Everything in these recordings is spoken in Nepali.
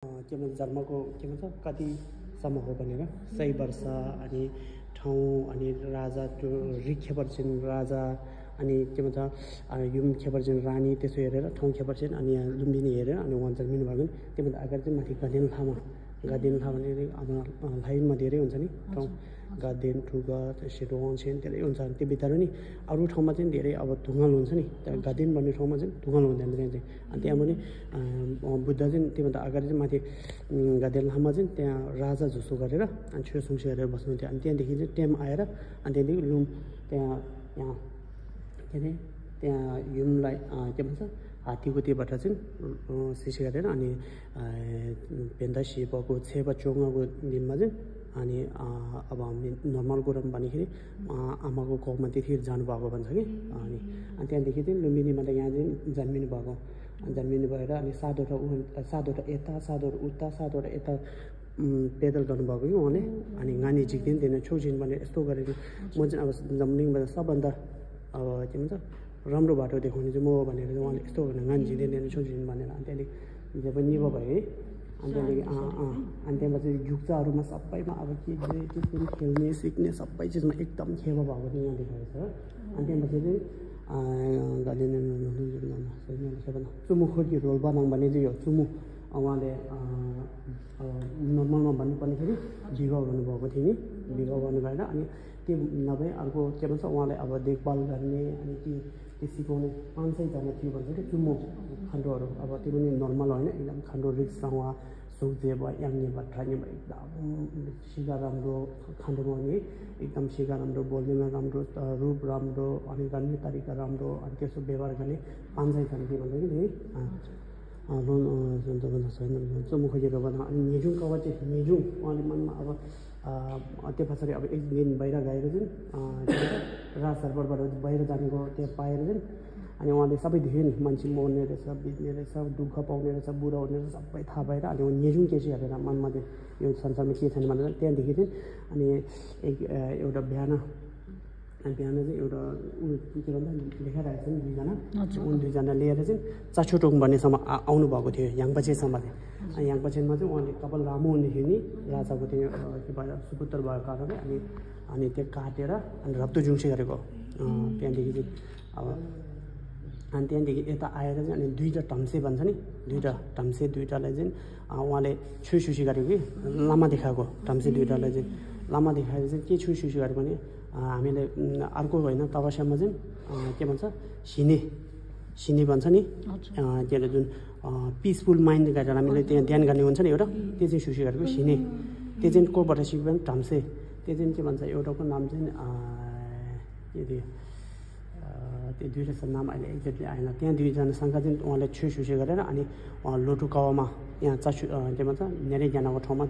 के भन्छ जन्मको के भन्छ कतिसम्म हो भनेर सही वर्ष अनि ठाउँ अनि राजा त्यो रिखेपर्छिन राजा अनि के भन्छ युम खेपर्छिन रानी त्यसो हेरेर ठाउँ खेपर्छिन अनि यहाँ लुम्बिनी हेरेर अनि उहाँ जन्मिनु भएको त्योभन्दा अगाडि चाहिँ माथि गदेन थामा भने अब लाइनमा धेरै हुन्छ नि ठाउँ गादेन ठुगा सेटोङ छेन धेरै हुन्छ त्यो भित्र नि अरू ठाउँमा चाहिँ धेरै अब ढुङ्गाल हुन्छ नि त्यहाँ गादेन भन्ने ठाउँमा चाहिँ ढुङ्गाल हुँदैन त्यहाँ चाहिँ अनि त्यहाँ पनि बुद्ध चाहिँ त्योभन्दा अगाडि चाहिँ माथि गादेन लामा चाहिँ त्यहाँ राजा झुसो गरेर अनि छेउछुङ हेरेर बस्नुहुन्थ्यो अनि त्यहाँदेखि चाहिँ टेम आएर अनि त्यहाँदेखि लुम त्यहाँ के अरे त्यहाँ युमलाई के भन्छ हात्तीको त्योबाट चाहिँ सृष्टि गरेर अनि भेन्दा सिपको छेपा चोङको दिनमा चाहिँ अनि अब हामी नर्मल गुरम भन्दाखेरि आमाको गाउँमा त्यतिखेर जानुभएको भन्छ कि अनि त्यहाँदेखि चाहिँ लुम्बिनीमा त यहाँ चाहिँ जन्मिनु भएको जन्मिनु भएर अनि सातवटा यता सातवटा यता पैदल गर्नुभएको कि उहाँले अनि गानी झिक्दैन थिएन छेउछिन भनेर यस्तो गरेर म चाहिँ अब जम्लिङबाट सबभन्दा अब के भन्छ राम्रो बाटो देखाउने चाहिँ म भनेर चाहिँ उहाँले यस्तो भनेर गानी झिक्दैन छेउछिन भनेर अनि त्यहाँदेखि जब निभो भयो है अनि त्यहाँदेखि अनि त्यहाँबाट चाहिँ युक्चाहरूमा सबैमा अब के पनि खेल्ने सिक्ने सबै चिजमा एकदम खेवा भएको चाहिँ यहाँ देखाएको छ अनि त्यहाँबाट चाहिँ चुमु खोकी रोल बनाउँ भने चाहिँ यो चुमु उहाँले नर्मलमा भन्नुपर्नेखेरि विवाह गर्नुभएको थियो नि विवाह गर्नु भएन अनि त्यो नभए अर्को के भन्छ उहाँलाई अब देखभाल गर्ने अनि त्यो सिकाउने 500जना थियो भन्छ कि चुमो खण्डहरू अब त्यो पनि नर्मल होइन एकदम खण्डो रिक्ससँग सोक्जे भयो याङ्ने भयो ट्राइने भयो एकदम सिका राम्रो खण्डोमा नि एकदम सिका राम्रो बोल्नेमा राम्रो रूप राम्रो अनि गर्ने तरिका राम्रो अनि त्यसो व्यवहार गर्ने 500जना के भन्छ कि चुमो खोजेर बना अनि मेजुङ कवा चाहिँ मेजुङ उहाँले मनमा अब त्यो पछाडि अब एक दिन बाहिर गएर चाहिँ राजदरबारबाट बाहिर जानेको त्यहाँ पाएर चाहिँ अनि उहाँले सबै देख्यो नि मान्छे मर्ने रहेछ बित्ने रहेछ दुःख पाउने रहेछ बुढा हुने रहेछ सबै थाहा भएर अनि मेजुङ के चाहिँ हेरेर मनमा चाहिँ यो संसारमा के छैन भनेर त्यहाँदेखि चाहिँ अनि एउटा बिहान चाहिँ एउटा के भन्छ देखाइरहेको छ नि दुईजना लिएर चाहिँ चाछोटोङ भन्नेसम्म आउनुभएको थियो याङपाचेसम्म चाहिँ याङपाचेनमा चाहिँ उहाँले कपाल लामो हुन्थ्यो नि राजाको त्यो के भएर सुपुत्र भएको कारणले अनि त्यो काटेर अनि रप्तुजुङसे गरेको त्यहाँदेखि चाहिँ अब अनि त्यहाँदेखि यता आएर चाहिँ अनि दुईवटा टम्से भन्छ नि दुईवटालाई चाहिँ उहाँले छुइछुसी गरेको कि लामा देखाएको टम्से दुईवटालाई चाहिँ लामा देखाएर चाहिँ के छुइछुसी गरेको भने हामीले अर्को होइन तपस्यामा चाहिँ के भन्छ सिने भन्छ नि त्यसले जुन पिसफुल माइन्ड गरेर हामीले त्यहाँ ध्यान गर्ने हुन्छ नि एउटा त्यो चाहिँ सुसी गरेको सिने त्यो चाहिँ कोबाट सिक्यो भने ढम्से त्यो चाहिँ के भन्छ एउटाको नाम चाहिँ के थियो त्यो दुईवटा नाम अहिले एक्ज्याक्टली आएन त्यहाँ दुईजनासँग चाहिँ उहाँले छुइछुसी गरेर अनि लोटु कावामा यहाँ के भन्छ नेरेज्ञानाको ठाउँमा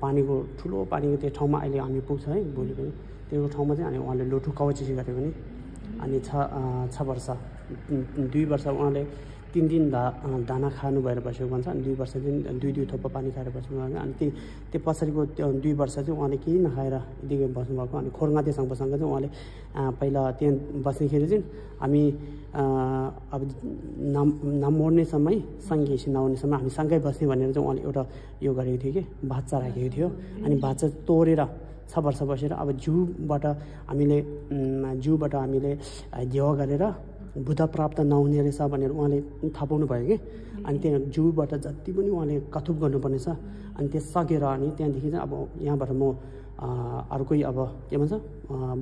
पानीको ठुलो पानीको त्यो ठाउँमा अहिले हामी पुग्छ है भोलि पनि त्यो ठाउँमा चाहिँ अनि उहाँले लोटु कावाचिसी गरेको नि अनि 6 वर्ष 2 वर्ष उहाँले 3 दिन दाना खानु भएर बसेको भन्छ अनि 2 वर्ष चाहिँ 2 थोपा पानी खाएर बस्नु भएको अनि त्यो पछाडिको 2 वर्ष चाहिँ उहाँले केही नखाएर यतिकै बस्नुभएको अनि खोर्गाते सङ्घसँग चाहिँ उहाँले पहिला त्यहाँ बस्नेखेरि चाहिँ हामी अब नमोर्नेसम्म सँगै नआउनेसम्म हामी सँगै बस्ने भनेर चाहिँ उहाँले एउटा यो गरेको थियो कि भाषा राखेको थियो अनि भाषा तोडेर 6 वर्ष बसेर अब जूबाट हामीले देवा गरेर बुद्ध प्राप्त नहुने रहेछ भनेर उहाँले थाहा पाउनु भयो कि अनि त्यहाँ जूबाट जति पनि उहाँले कथुप गर्नुपर्नेछ अनि त्यो सकेर अनि त्यहाँदेखि चाहिँ अब यहाँबाट म अर्कै अब के भन्छ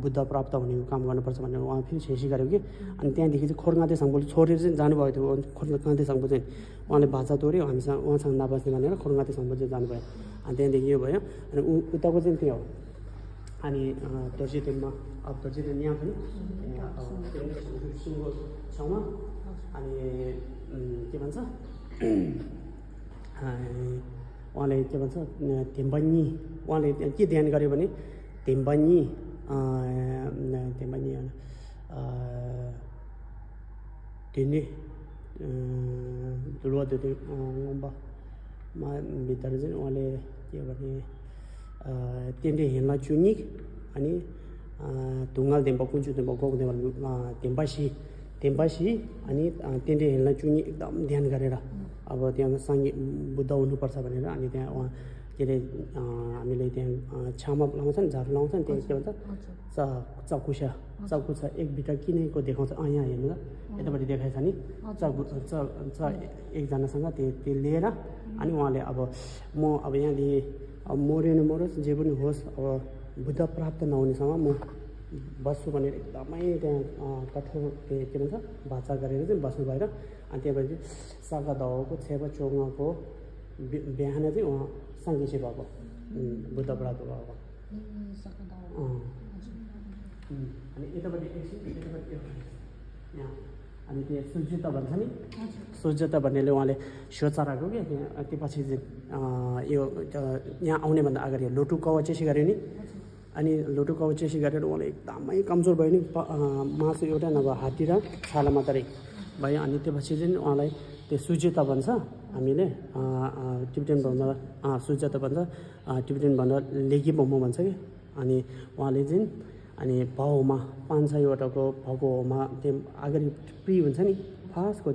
बुद्ध प्राप्त हुने काम गर्नुपर्छ भनेर उहाँ फेरि छेसी गरेको कि अनि त्यहाँदेखि चाहिँ खोर्गाते सङ्घले छोडेर चाहिँ जानुभएको थियो खोर्गाते सङ्घ चाहिँ उहाँले भाषा तोड्यो हामीसँग उहाँसँग नबस्ने भनेर खोर्गाते सङ्घ चाहिँ जानुभयो अनि त्यहाँदेखि यो भयो अनि उताको चाहिँ त्यो अनि दर्जिलिङमा अब दर्जिलिङ यहाँ पनि छेउमा अनि के भन्छ उहाँले के भन्छ थेम्बानी उहाँले के ध्यान गर्यो भने थेम्बानी तिनी भित्र चाहिँ उहाँले के भने त्यहाँले हेर्न चुनी अनि ढुङ्गाल देम्बा कुन्चु देम्बा गौँ देम्बा तेम्बासी अनि त्यहाँले हेर्न चुनी एकदम ध्यान गरेर अब त्यहाँ साङ्गे बुद्ध हुनुपर्छ भनेर अनि त्यहाँ उहाँ के अरे हामीले त्यहाँ छामा लाउँछन् झाडु लाउँछन् त्यहाँ के भन्छ चकुसा एक बिटा किनेको देखाउँछ यहाँ हेर्नु त यतापट्टि देखाएछ नि एकजनासँग त्यो लिएर अनि उहाँले अब म अब यहाँदेखि अब मरोस् जे पनि होस् अब बुद्ध प्राप्त नहुनेसम्म म बस्छु भनेर एकदमै त्यहाँ कठोर के भन्छ भाषा गरेर चाहिँ बस्नु भएर अनि त्यहाँपछि सागा दाउको छेवा चोङको बिहान चाहिँ उहाँ सङ्घेसी भएको बुद्ध प्राप्त भएको अनि यतापट्टि यहाँ अनि त्यो सुज्यता भन्छ नि सुज्यता भन्नेले उहाँले सोचाराको क्या त्यहाँ त्यो पछि चाहिँ यो यहाँ आउनेभन्दा अगाडि लोटु कवचेसी गऱ्यो नि अनि लोटु कवचेसी गरेर उहाँले एकदमै कमजोर भयो नि मासु एउटा नभए हात्ती र छाला मात्रै भयो अनि त्यो पछि चाहिँ उहाँलाई त्यो सुज्यता भन्छ हामीले टिबेटन भन्दा सुज्यता भन्छ टिबेटन भन्दा लेगी मोमो भन्छ कि अनि उहाँले चाहिँ अनि भाउमा 5-6वटाको भाउको भाउमा त्यो अगाडि प्री हुन्छ नि फर्स्टको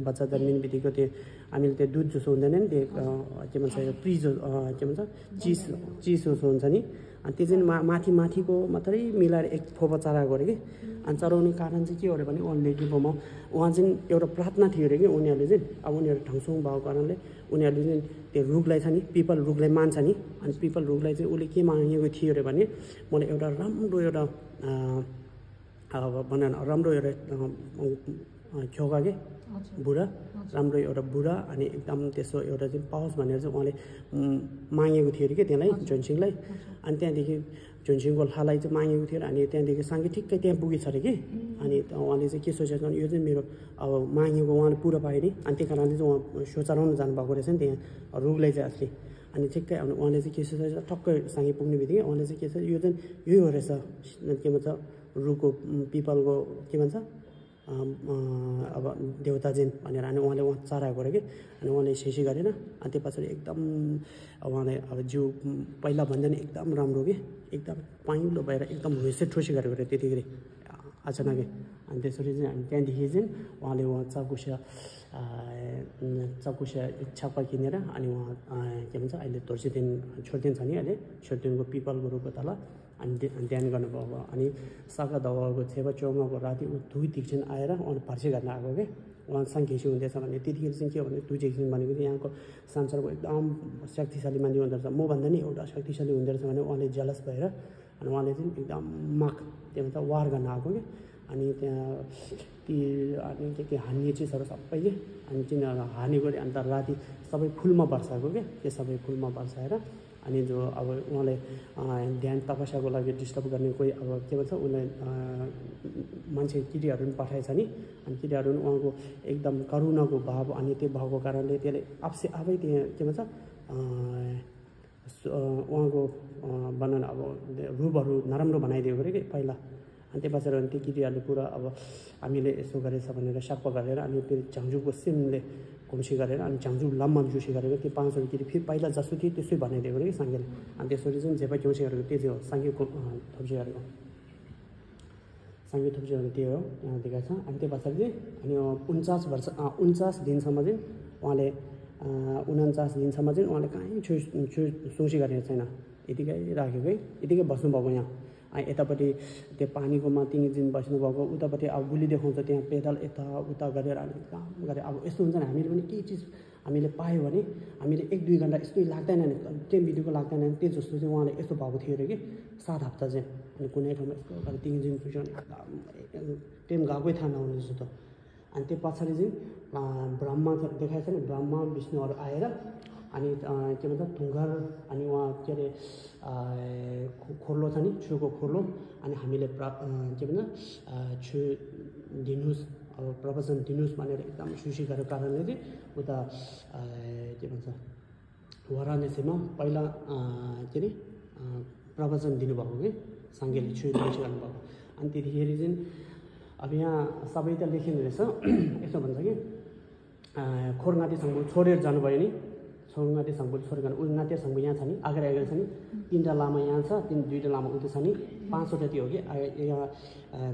बच्चा जन्मिने बित्तिकै त्यो हामीले त्यो दुध जसो हुँदैन नि त्यो के भन्छ प्री जो के भन्छ चिज जसो हुन्छ नि अनि त्यो चाहिँ माथिको मात्रै मिलाएर एक फोपा चढाएको अरे कि अनि चढाउने कारण चाहिँ के हो अरे भने उहाँले के भाउमा उहाँ चाहिँ एउटा प्रार्थना थियो अरे कि उनीहरूले चाहिँ अब उनीहरू ठाउँसुङ भएको कारणले उनीहरूले चाहिँ त्यो रुखलाई छ नि पिपल रुखलाई मान्छ नि अनि पिपल रुखलाई चाहिँ उसले के मागेको थियो अरे भने मलाई एउटा राम्रो एउटा राम्रो एउटा ख्योका के बुढा राम्रो एउटा बुढा अनि एकदम त्यसो एउटा चाहिँ पाओस् भनेर चाहिँ उहाँले मागेको थियो अरे कि त्यसलाई झोनसिङलाई अनि त्यहाँदेखि झोनसिङको लालाई चाहिँ मागेको थियो अनि त्यहाँदेखि सँगै ठिक्कै त्यहाँ पुगेछ अरे कि अनि उहाँले चाहिँ के सोचेको भने यो चाहिँ मेरो अब मागेको उहाँले पुरा पायो नि अनि त्यही कारणले चाहिँ उहाँ सोचाउनु जानुभएको रहेछ नि त्यहाँ रुखलाई चाहिँ असली अनि ठिक्कै अब उहाँले चाहिँ के सोचेछ टक्कै सँगै पुग्ने बित्तिकै उहाँले चाहिँ के छ यो चाहिँ यही हो रहेछ के भन्छ रुखको पिपलको के भन्छ अब देवताजिन भनेर अनि उहाँले चढाएको अरे कि अनि उहाँले सेसी गरेन अनि त्यो पछाडि एकदम उहाँले अब जिउ पहिला भन्दा नि एकदम राम्रो कि एकदम पाइलो भएर एकदम हुसे ठुसी गरेको अरे त्यतिखेर अचानकै अनि त्यसरी चाहिँ अनि त्यहाँदेखि चाहिँ उहाँले चकुसा छापा किनेर अनि उहाँ के भन्छ अहिले धोर्सिदिन छोडिदिन्छ नि अहिले छोडिदिनको पिपलको रुखको तल अनि ध्यान गर्नुभएको अनि सागा दाउको छेवा चौमाको राति ऊ दुई दिक्छिन आएर उहाँले फर्सी गर्न आएको क्या उहाँ सङ्घेसी हुँदैछ भने त्यतिखेर चाहिँ के हो भने दुई दिक्छिन भनेको चाहिँ यहाँको संसारको एकदम शक्तिशाली मान्छे हुँदो रहेछ मभन्दा नि एउटा शक्तिशाली हुँदो रहेछ भने उहाँले जलस भएर अनि उहाँले चाहिँ एकदम त्यो भन्छ वार गर्न आएको क्या अनि त्यहाँ ती अनि के हान्ने चिजहरू सबै के अनि तिनीहरू हानेको अन्त राति सबै फुलमा बर्साएको क्या त्यो सबै फुलमा बर्साएर अनि जो अब उहाँलाई ध्यान तपस्याको लागि डिस्टर्ब गर्ने कोही अब के भन्छ उसलाई मान्छे किरीहरू पनि पठाएछ नि अनि किरीहरू पनि उहाँको एकदम करुणाको भाव अनि त्यो भावको कारणले त्यसले आफै त्यहाँ के भन्छ उहाँको बनाउन अब रूपहरू नराम्रो बनाइदिएको अरे कि पहिला अनि त्यो पछाडि अनि त्यो किरीहरूले पुरा अब हामीले यसो गरेछ भनेर सप्प गरेर अनि त्यो झ्याङजुको सिमले घुम्सी गरेर अनि झ्याङजु लम्मा जुसी गरेर त्यो 500 किरी फेरि पहिला जस्तो थियो त्यसै बनाइदिएको कि साङ्गेले अनि त्यसरी चाहिँ जेपा घुम्सी गरेको त्यो चाहिँ हो साङ्गेको थप्सी गरेको साङ्गे थप्सी गरेको त्यो हो यहाँ देखाएको छ अनि त्यो पछाडि चाहिँ अनि 49 दिनसम्म चाहिँ उहाँले 49 दिनसम्म चाहिँ उहाँले कहीँ सुसी गरेको छैन यतिकै राखेको है यतिकै बस्नुभएको यहाँ यतापट्टि त्यो पानीको माथि दिन बस्नुभएको उतापट्टि अब गुली देखाउँछ त्यहाँ पेदल यता उता गरेर हामी काम गरेर अब यस्तो हुन्छ नि हामीले पनि केही चिज हामीले पायो भने हामीले 1-2 घन्टा यस्तै लाग्दैन नि त्यो बित्तिको लाग्दैन त्यो जस्तो चाहिँ उहाँले यस्तो भएको थियो अरे कि 7 हप्ता चाहिँ अनि कुनै ठाउँमा यस्तो गरेर 3 दिन पुग्यो भने टाइम गएकै थाहा नहुने जस्तो अनि त्यो पछाडि चाहिँ ब्रह्मा देखाएको छ नि ब्रह्मा विष्णुहरू आएर अनि के भन्छ ढुङ्गार अनि उहाँ के अरे खोर्लो छ नि छुको खोर्लो अनि हामीले के भन्छ छु दिनुहोस् अब प्रवचन दिनुहोस् भनेर एकदम सुसी गरेको कारणले चाहिँ उता के भन्छ वाराणसीमा पहिला के अरे प्रवचन दिनुभएको कि साङ्गेले गर्नुभएको अनि त्यतिखेर चाहिँ अब यहाँ सबै त लेखिँदो रहेछ यसो भन्छ कि खोरनाथीसँग छोडेर जानुभयो नि छोङ्गाते सङ्गु छोरगान उन्नाते सङ्गु यहाँ छ नि आगरा आगरा छ नि तीनटा लामा यहाँ छ दुईटा लामा उता छ नि पाँचवटा त्यो हो कि यहाँ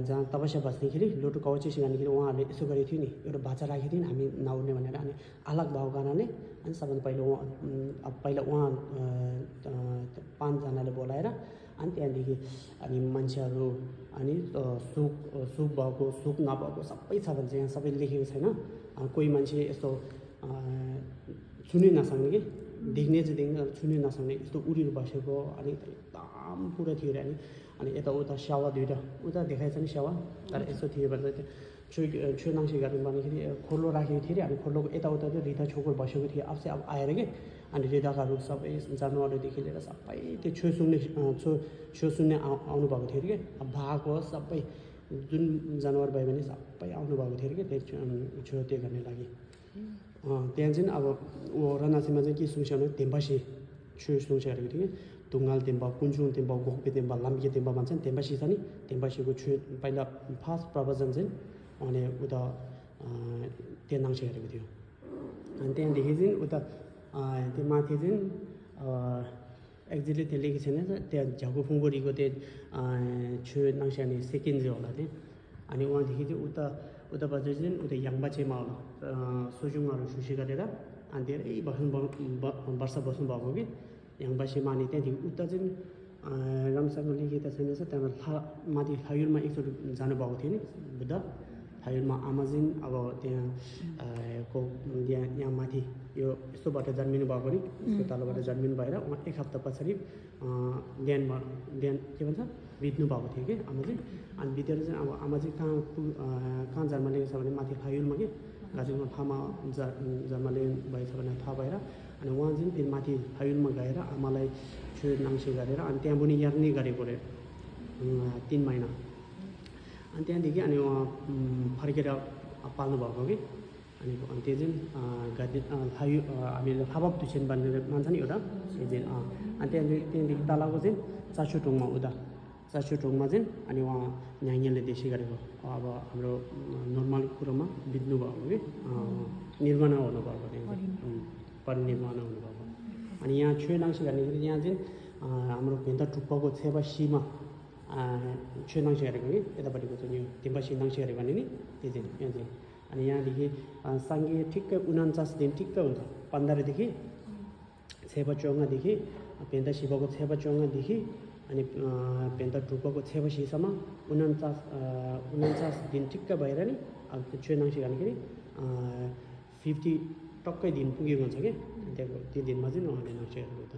जहाँ तपस्या बस्दाखेरि लोटो कवची सिकाउँदाखेरि उहाँहरूले यसो गरेको थियो नि एउटा बाचा राखेको थियो नि हामी नउड्ने भनेर अनि अलग भएको कारणले अनि सबभन्दा पहिला उहाँ 5 जनाले बोलाएर अनि त्यहाँदेखि अनि मान्छेहरू अनि सुख भएको सुख नभएको सबै छ भने चाहिँ यहाँ सबै लेखेको छैन कोही मान्छे यस्तो छुनै नसक्ने कि देख्ने चाहिँ देख्ने छुनै नसक्ने यस्तो उडेर बसेको अनि एकदम पुरा थियो अरे अनि यताउता स्यावा दुइटा उता देखाएछ नि स्यावा तर यस्तो थियो भने चाहिँ छुइ नाङ्सी गर्नु भन्दाखेरि खोलो राखेको थियो अरे अनि खोलोको यताउता चाहिँ रिधा छोकर बसेको थियो अब आएर के अनि रिधाहरू सबै जनावरदेखि लिएर सबै त्यो छेउ सुन्ने आउनु भएको थियो अरे कि अब भागको सबै जुन जनावर भयो भने सबै आउनु भएको थियो अरे कि त्यो त्यो गर्ने लागि त्यहाँ चाहिँ अब रनासीमा चाहिँ के सुन्छ भने तेम्बासी छुइ सुन्छ गरेको थियो कि तुङ्गाल तेम्बा कुन्चुङ तेम्बा गोक्पे तेम्बा लाम्के तेम्बा भन्छ नि तेम्बासी छ नि तेम्बासीको छुइ पहिला फर्स्ट प्रवचन चाहिँ उहाँले उता तेन्दाङसी गरेको थियो अनि त्यहाँदेखि चाहिँ उता त्यो माथि चाहिँ एक्ज्याक्टली त्यो लेखेको छैन त्यहाँ झ्याउको फुङ्गोरीको त्यो छु नाङ्सी अनि सेकेन्ड चाहिँ होला त्यहाँ अनि उहाँदेखि चाहिँ उताबाट चाहिँ उता याङबाचेमा होला सोजुङहरू सुसी गरेर अनि धेरै वर्ष बस्नुभएको कि याङबाचेमा अनि त्यहाँदेखि उता चाहिँ राम्रोसँग लेखेको छैन त्यहाँबाट माथि थायुरमा एकचोटि जानुभएको थियो नि बुद्ध थायुरमा आमा चाहिँ अब त्यहाँ यहाँ माथि यो यस्तोबाट जन्मिनु भएको नि यसको तलबाट जन्मिनु भएर उहाँ 1 हप्ता पछाडि ध्यान के भन्छ बित्नु भएको थियो कि आमा चाहिँ अनि बितेर चाहिँ अब आमा चाहिँ कहाँ जन्म लिएको छ भने माथि थायुलमा कि गाजलमा थामा जन्म लिनुभएछ भने थाहा भएर अनि उहाँ चाहिँ फेरि माथि थायुलमा गएर आमालाई छु नाङ्सी गरेर अनि त्यहाँ पनि यार्ने गरेको अरे 3 महिना अनि त्यहाँदेखि अनि उहाँ फर्केर पाल्नु भएको कि अनि त्यो चाहिँ गाडी हामीले थाबक दुसेन भनेर मान्छ नि एउटा त्यो चाहिँ अनि त्यहाँदेखि तलको चाहिँ चाचुटोङमा चाचुटोङमा चाहिँ अनि उहाँ न्याङले देशी गरेको अब हाम्रो नर्मल कुरोमा बित्नु भएको कि निर्माण हुनुभएको त्यहाँ परिनिर्माण हुनुभएको अनि यहाँ छुइ नाङ्सी गर्नेखेरि यहाँ चाहिँ हाम्रो भेन्दा टुप्पाको छेवा सीमा छुइ नाङ्सी गरेको कि यतापट्टिको चाहिँ यो तिम्बासी नाङ्सी गरेको भने नि त्यो चाहिँ यहाँ चाहिँ अनि यहाँदेखि साङ्गे ठिक्कै 49 दिन ठिक्कै हुन्छ 15 देखि छेपा चोङ्गादेखि भेन्दा शिवको छेपा चोङ्गादेखि अनि भेन्दा टुप्पाको छेपा सीसम्म 49 दिन ठिक्कै भएर नि अब त्यो छुइ नाङ्सी गर्दाखेरि 50 टक्कै दिन पुगेको हुन्छ कि त्यहाँको त्यो दिनमा चाहिँ उहाँले नाङ्सी गरेको त